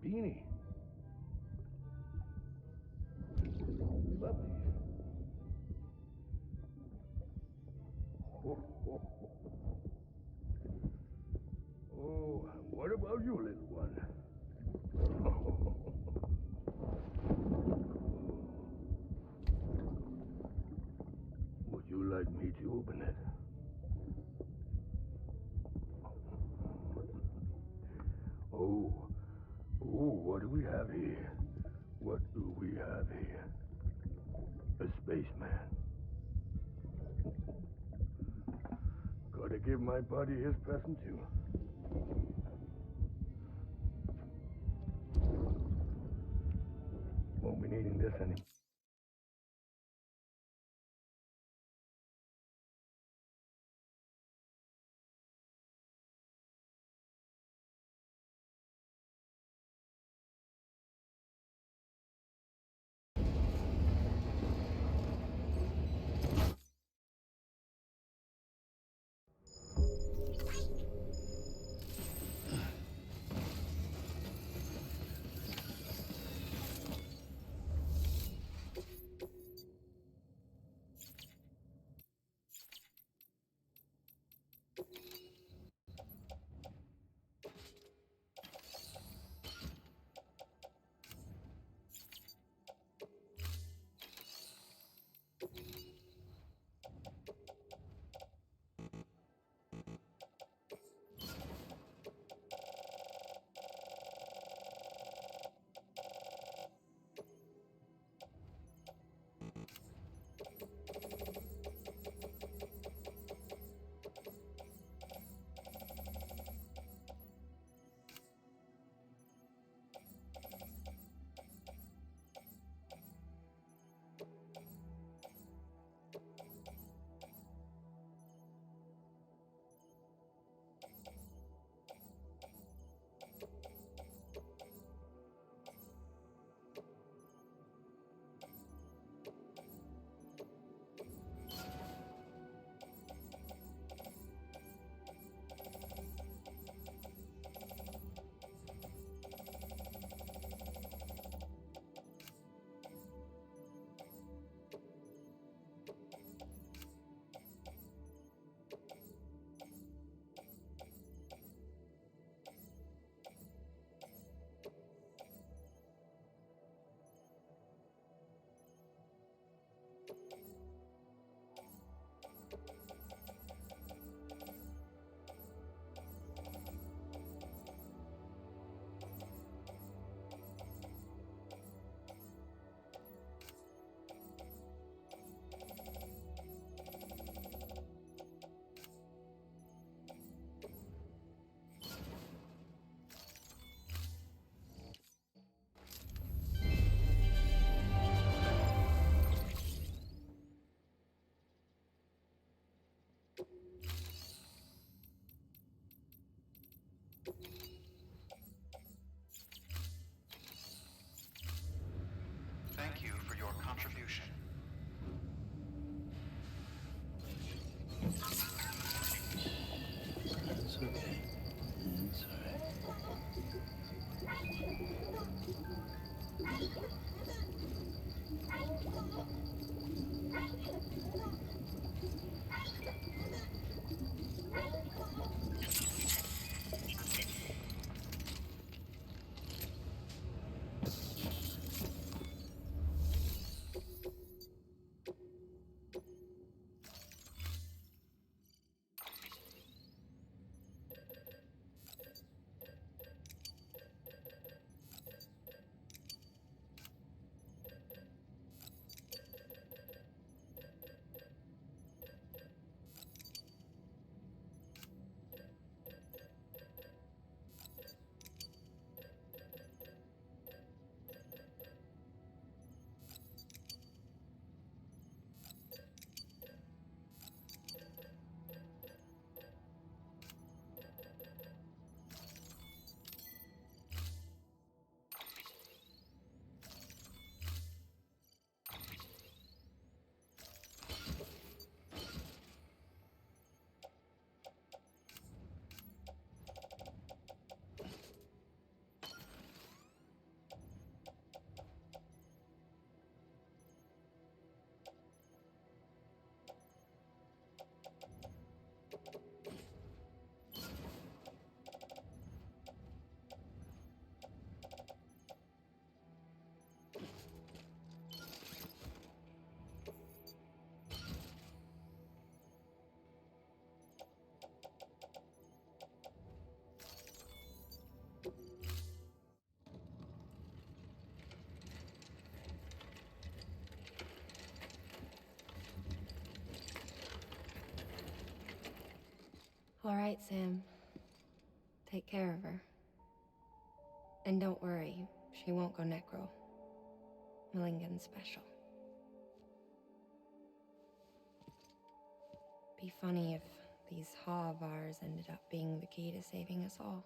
beanie. You love these. Oh, what about you, little one? Would you like me to open it? Oh, what do we have here? What do we have here? A spaceman. Gotta give my buddy his present too. Won't be needing this anymore. All right, Sam. Take care of her. And don't worry, she won't go necro. Millingan's special. Be funny if these Ha of ours ended up being the key to saving us all.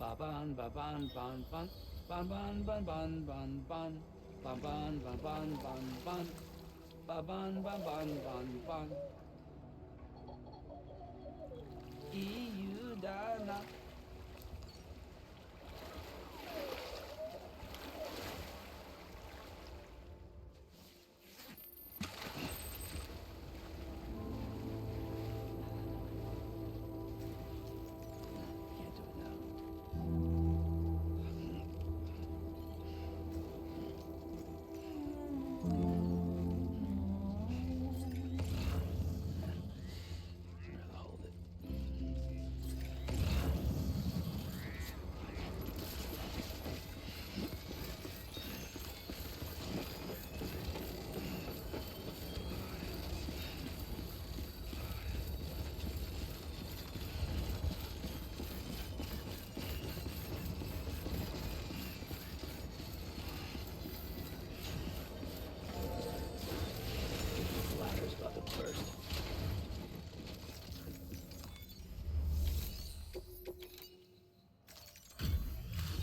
Ba ban ba ban ban ban ban ban ban ban ban ban ba ban ban ban ban ban ba ban ban ban ban ban EU Dana.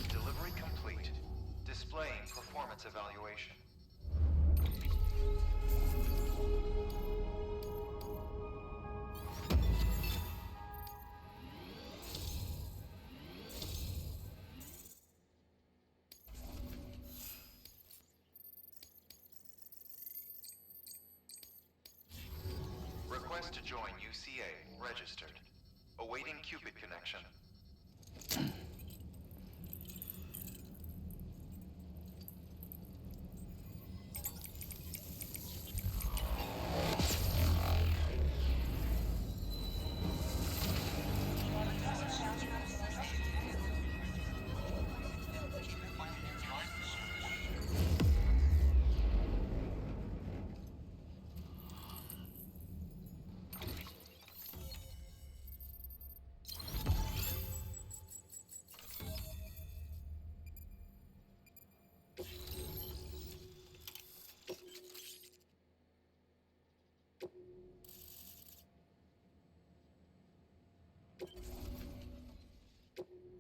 Delivery complete. Displaying performance evaluation. Request to join UCA. Registered. Awaiting qpid connection.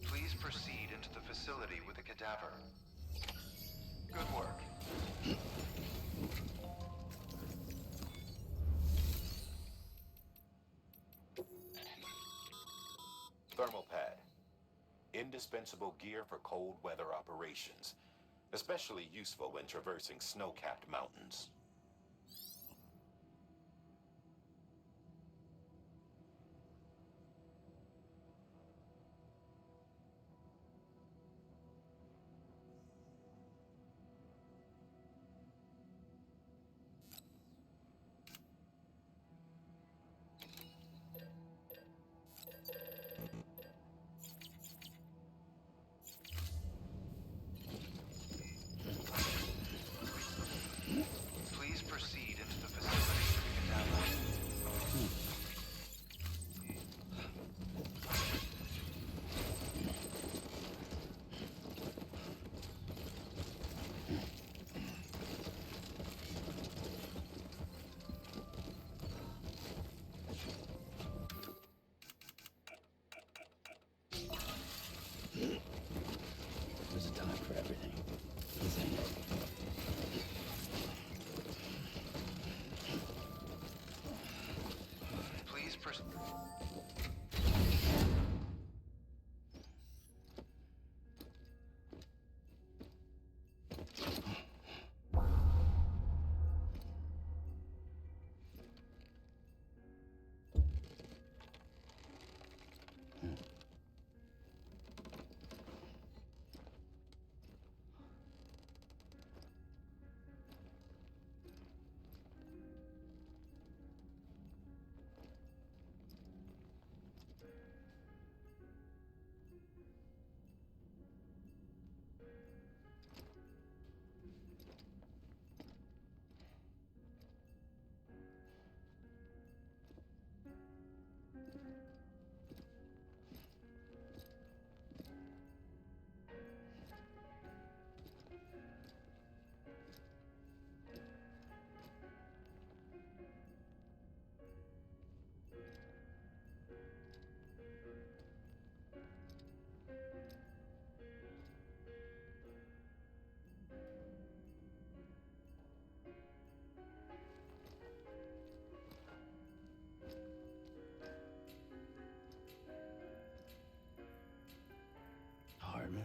Please proceed into the facility with the cadaver. Good work. Thermal pad. Indispensable gear for cold weather operations. Especially useful when traversing snow-capped mountains. Please proceed into the facility with the cadaver. There's a time for everything. Isn't it? Please proceed. Heartman.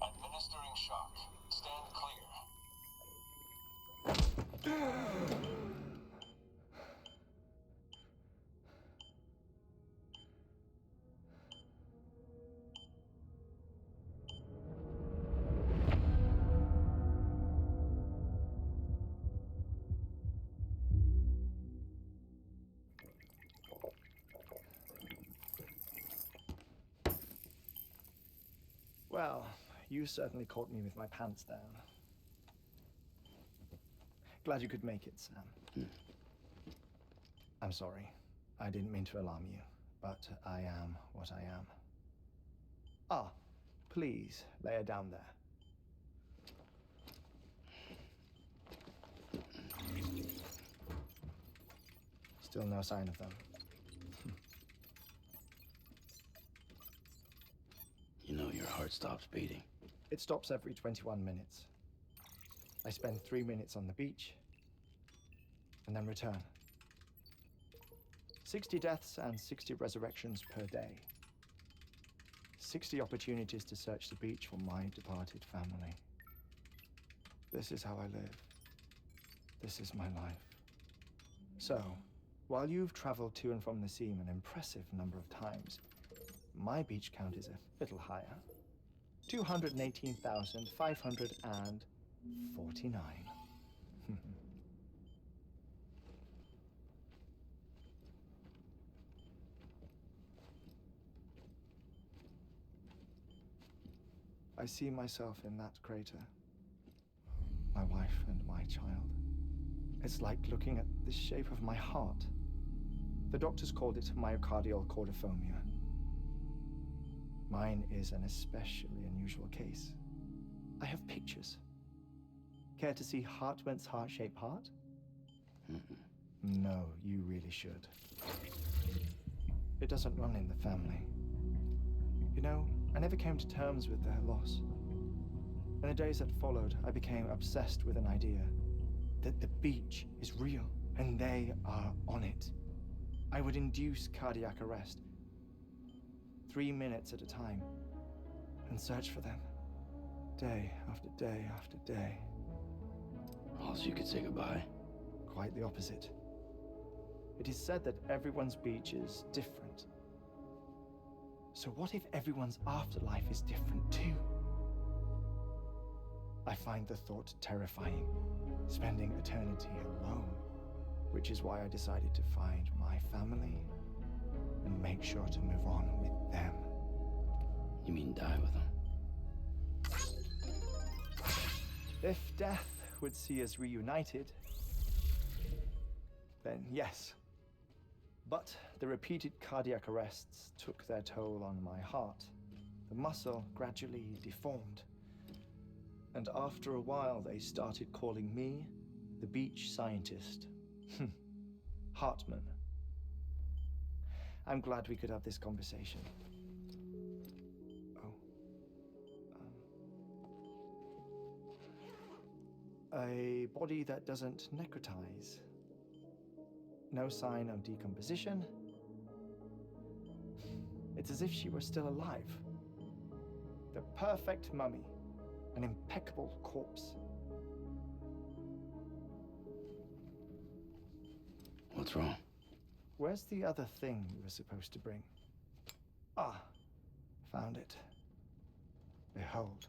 Administering shock. Stand clear. Well, you certainly caught me with my pants down. Glad you could make it, Sam. I'm sorry. I didn't mean to alarm you, but I am what I am. Ah, please, lay her down there. Still no sign of them. You know your heart stops beating. It stops every 21 minutes. I spend 3 minutes on the beach, and then return. 60 deaths and 60 resurrections per day. 60 opportunities to search the beach for my departed family. This is how I live. This is my life. So, while you've traveled to and from the sea an impressive number of times, my beach count is a little higher. 218,549. I see myself in that crater. My wife and my child. It's like looking at the shape of my heart. The doctors called it myocardial cordiformia. Mine is an especially unusual case. I have pictures. Care to see Heartman's heart-shaped heart? No, you really should. It doesn't run in the family. You know, I never came to terms with their loss. In the days that followed, I became obsessed with an idea that the beach is real and they are on it. I would induce cardiac arrest, 3 minutes at a time, and search for them, day after day after day. Also, you could say goodbye. Quite the opposite. It is said that everyone's beach is different. So what if everyone's afterlife is different too? I find the thought terrifying, spending eternity alone, which is why I decided to find my family and make sure to move on with them. You mean die with them? If death would see us reunited, then yes. But the repeated cardiac arrests took their toll on my heart. The muscle gradually deformed. And after a while, they started calling me the beach scientist. Heartman. I'm glad we could have this conversation. A body that doesn't necrotize. No sign of decomposition. It's as if she were still alive. The perfect mummy. An impeccable corpse. What's wrong? Where's the other thing you were supposed to bring? Ah, found it. Behold.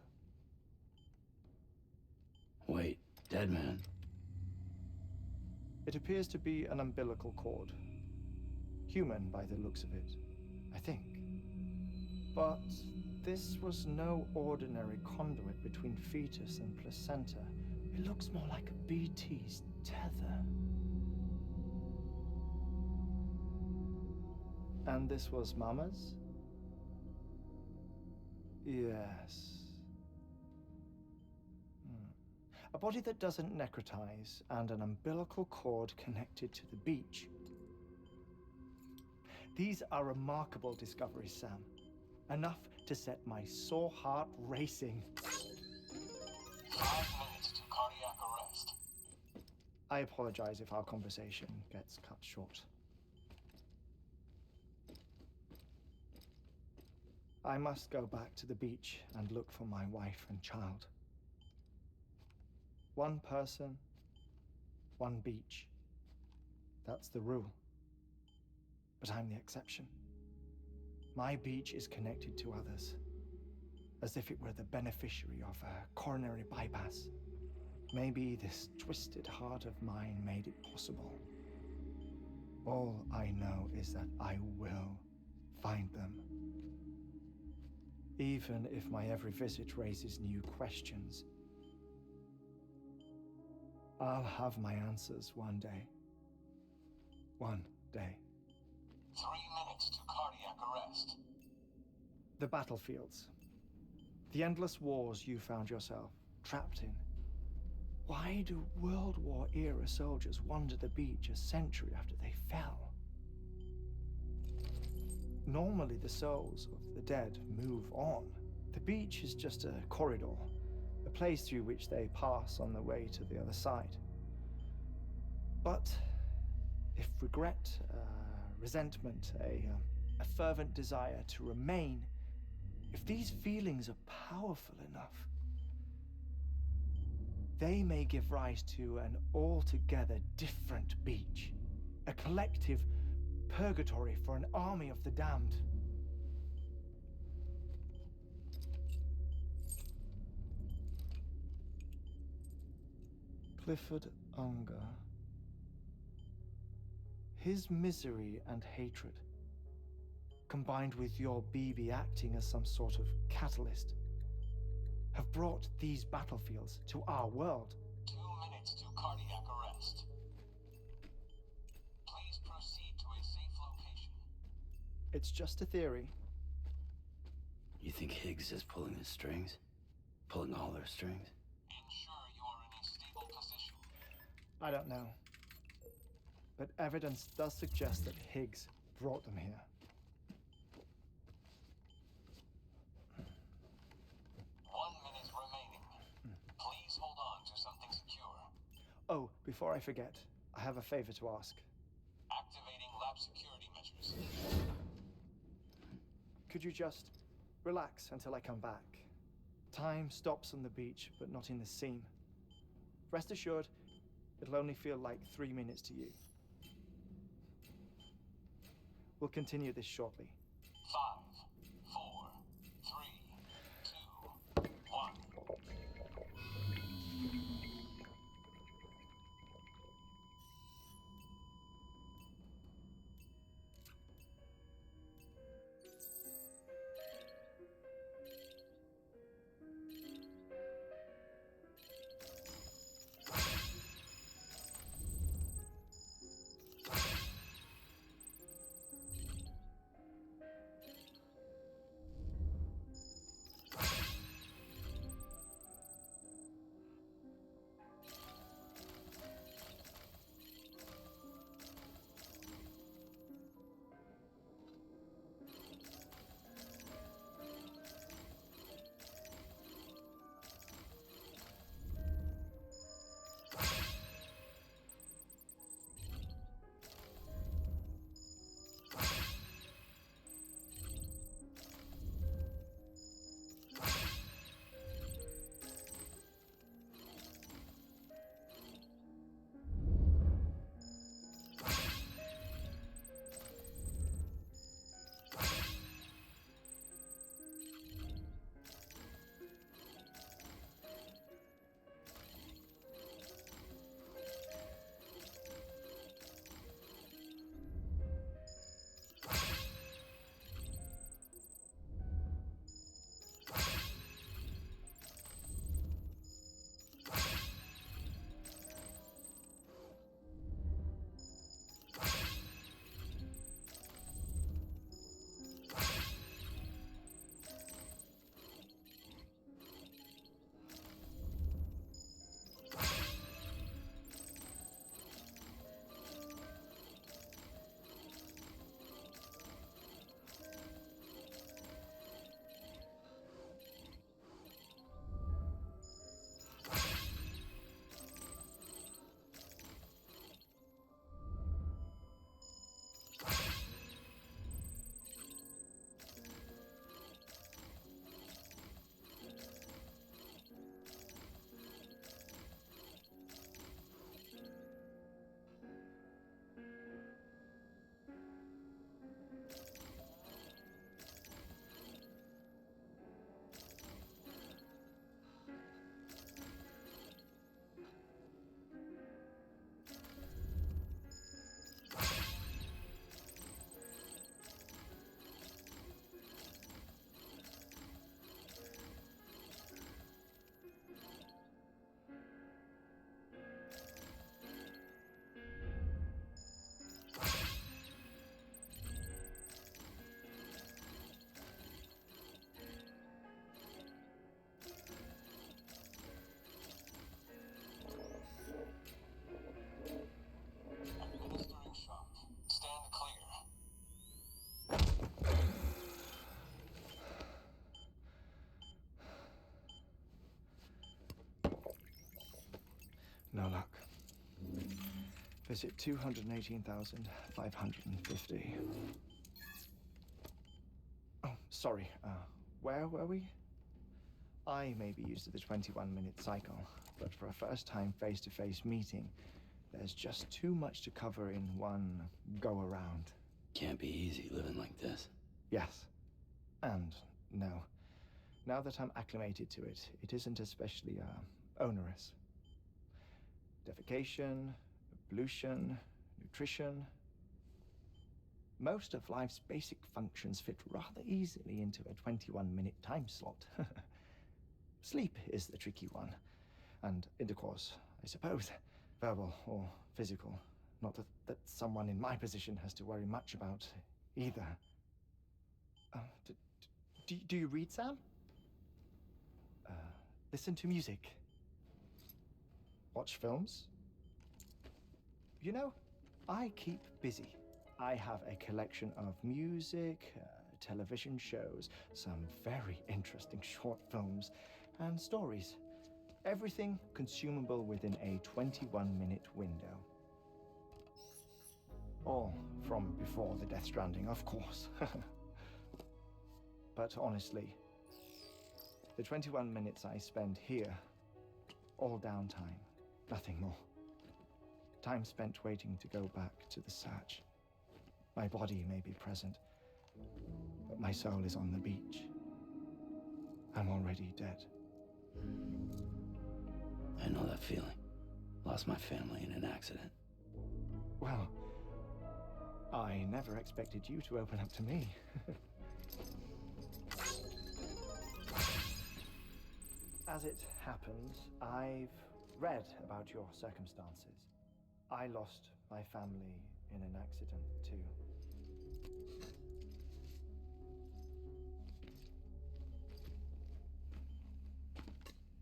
Wait, dead man? It appears to be an umbilical cord. Human by the looks of it, I think. But this was no ordinary conduit between fetus and placenta. It looks more like a BT's tether. And this was Mama's? Yes. A body that doesn't necrotize and an umbilical cord connected to the beach. These are remarkable discoveries, Sam. Enough to set my sore heart racing. 5 minutes to cardiac arrest. I apologize if our conversation gets cut short. I must go back to the beach and look for my wife and child. One person, one beach. That's the rule. But I'm the exception. My beach is connected to others, as if it were the beneficiary of a coronary bypass. Maybe this twisted heart of mine made it possible. All I know is that I will find them. Even if my every visit raises new questions, I'll have my answers one day. One day. 3 minutes to cardiac arrest. The battlefields. The endless wars you found yourself trapped in. Why do World War era soldiers wander the beach a century after they fell? Normally the souls of the dead move on. The beach is just a corridor, a place through which they pass on the way to the other side. But if regret, resentment, a fervent desire to remain, if these feelings are powerful enough, they may give rise to an altogether different beach, a collective purgatory for an army of the damned. Clifford Unger. His misery and hatred, combined with your BB acting as some sort of catalyst, have brought these battlefields to our world. 2 minutes to cardiac arrest. Please proceed to a safe location. It's just a theory. You think Higgs is pulling the strings? Pulling all their strings? Ensure you are in a stable position. I don't know. but evidence does suggest that Higgs brought them here. 1 minute remaining. Please hold on to something secure. Oh, before I forget, I have a favor to ask. Activating lab security measures. Could you just relax until I come back? Time stops on the beach, but not in the scene. Rest assured, it'll only feel like 3 minutes to you. We'll continue this shortly. 5, 4, 3, 2, 1. No luck. Visit 218,550. Oh, sorry. Where were we? I may be used to the 21-minute cycle, but for a first-time face-to-face meeting, there's just too much to cover in one go-around. Can't be easy living like this. Yes. And no. Now that I'm acclimated to it, it isn't especially, onerous. Defecation, pollution, nutrition. Most of life's basic functions fit rather easily into a 21-minute time slot. Sleep is the tricky one. And intercourse, I suppose. Verbal or physical. Not that someone in my position has to worry much about either. Do you read, Sam? Listen to music. Watch films? You know, I keep busy. I have a collection of music, television shows, some very interesting short films, and stories. Everything consumable within a 21-minute window. All from before the Death Stranding, of course. But honestly, the 21 minutes I spend here, all downtime, nothing more. Time spent waiting to go back to the search. My body may be present, but my soul is on the beach. I'm already dead. I know that feeling. Lost my family in an accident. Well, I never expected you to open up to me. As it happens, I've read about your circumstances. I lost my family in an accident, too.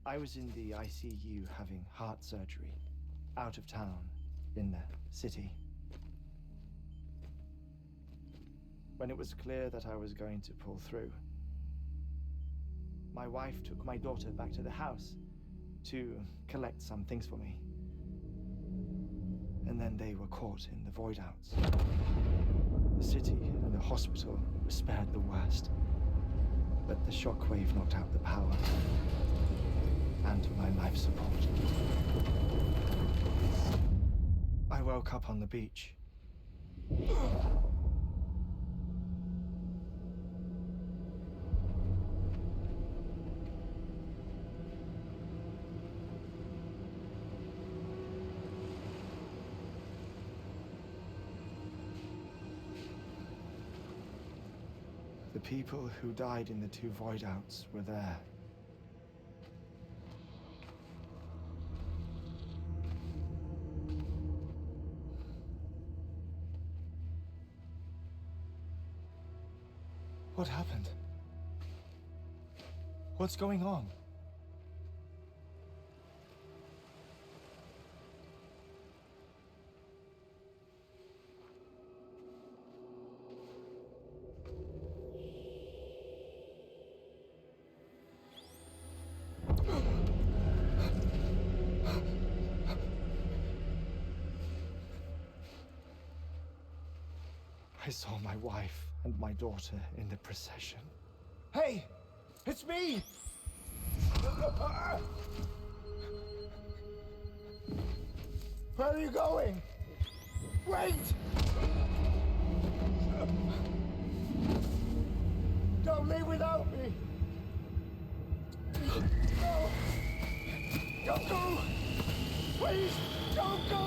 I was in the ICU having heart surgery, out of town, in the city. When it was clear that I was going to pull through, my wife took my daughter back to the house to collect some things for me. And then they were caught in the void outs. The city and the hospital were spared the worst, but the shockwave knocked out the power and my life support. I woke up on the beach. The people who died in the two void outs were there. What happened? What's going on? I saw my wife and my daughter in the procession. Hey! It's me! Where are you going? Wait! Don't leave without me! No! Don't go! Please, don't go!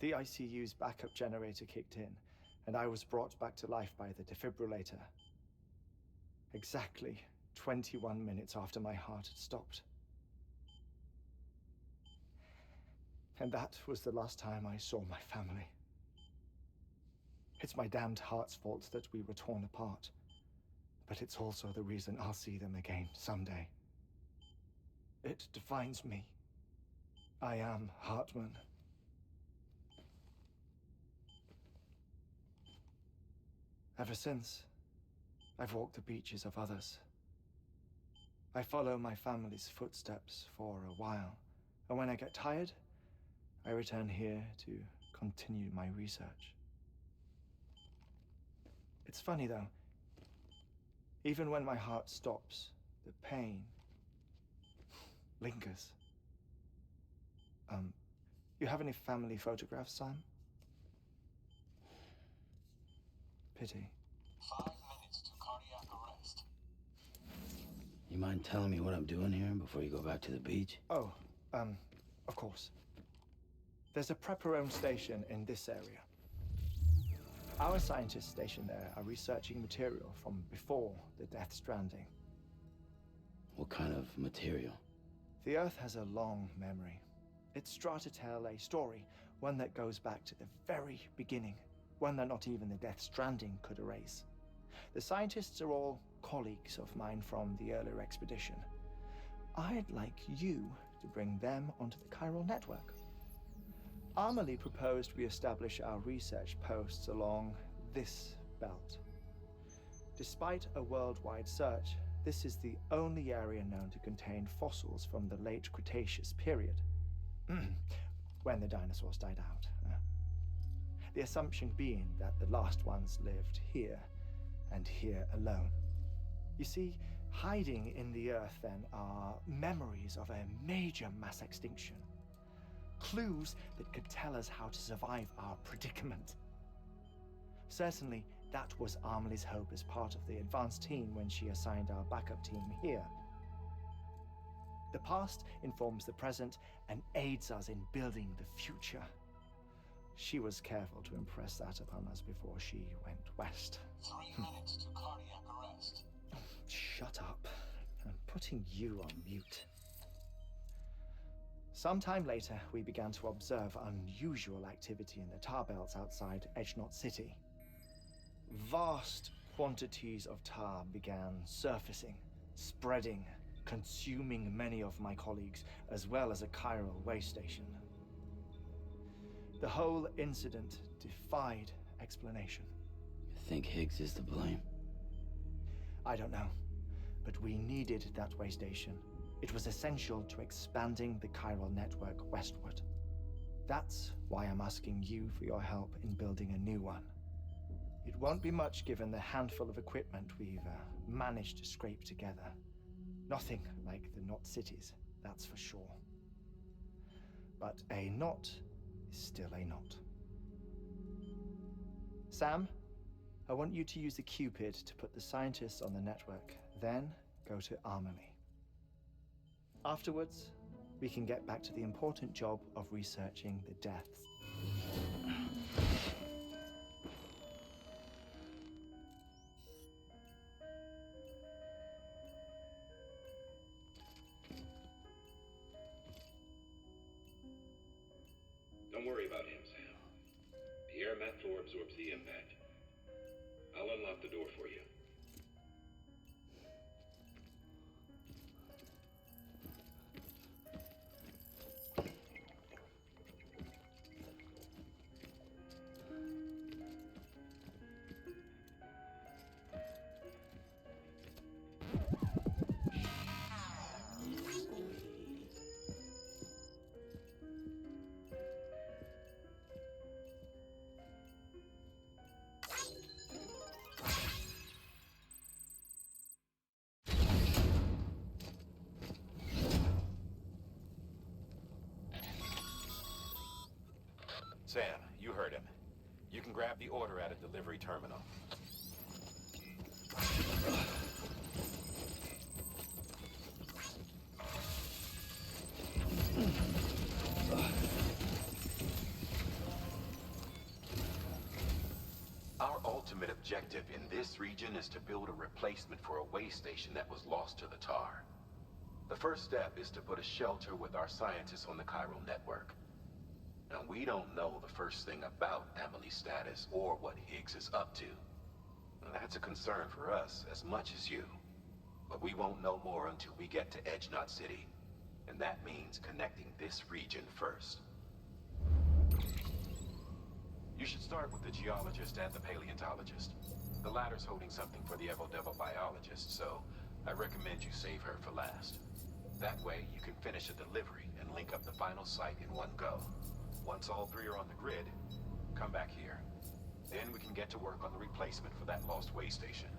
The ICU's backup generator kicked in, and I was brought back to life by the defibrillator. Exactly 21 minutes after my heart had stopped. And that was the last time I saw my family. It's my damned heart's fault that we were torn apart, but it's also the reason I'll see them again someday. It defines me. I am Heartman. Ever since, I've walked the beaches of others. I follow my family's footsteps for a while, and when I get tired, I return here to continue my research. It's funny though, even when my heart stops, the pain lingers. You have any family photographs, Sam? Pity. 5 minutes to cardiac arrest. You mind telling me what I'm doing here before you go back to the beach? Oh, of course. There's a Prepperone station in this area. Our scientists stationed there are researching material from before the Death Stranding. What kind of material? The Earth has a long memory. It's trying to tell a story, one that goes back to the very beginning, one that not even the Death Stranding could erase. The scientists are all colleagues of mine from the earlier expedition. I'd like you to bring them onto the chiral network. Amelie proposed we establish our research posts along this belt. Despite a worldwide search, this is the only area known to contain fossils from the late Cretaceous period, when the dinosaurs died out. The assumption being that the last ones lived here, and here alone. You see, hiding in the earth then are memories of a major mass extinction. Clues that could tell us how to survive our predicament. Certainly, that was Amelie's hope as part of the advanced team when she assigned our backup team here. The past informs the present and aids us in building the future. She was careful to impress that upon us before she went west. 3 minutes to cardiac arrest. Shut up. I'm putting you on mute. Sometime later, we began to observe unusual activity in the tar belts outside Edgenot City. Vast quantities of tar began surfacing, spreading, consuming many of my colleagues, as well as a chiral way station. The whole incident defied explanation. You think Higgs is to blame? I don't know, but we needed that way station. It was essential to expanding the chiral network westward. That's why I'm asking you for your help in building a new one. It won't be much given the handful of equipment we've managed to scrape together. Nothing like the knot cities, that's for sure. But a knot is still a knot. Sam, I want you to use the qpid to put the scientists on the network, then go to Amelie. Afterwards, we can get back to the important job of researching the deaths. Don't worry about him, Sam. The air mat floor absorbs the impact. I'll unlock the door for you. Sam, you heard him. You can grab the order at a delivery terminal. Our ultimate objective in this region is to build a replacement for a way station that was lost to the tar. The first step is to put a shelter with our scientists on the chiral network. Now, we don't know the first thing about Amelie's status or what Higgs is up to. And that's a concern for us as much as you. But we won't know more until we get to Edgenot City. And that means connecting this region first. You should start with the geologist and the paleontologist. The latter's holding something for the Evo-Devo biologist, so I recommend you save her for last. That way, you can finish a delivery and link up the final site in one go. Once all three are on the grid, come back here. Then we can get to work on the replacement for that lost way station.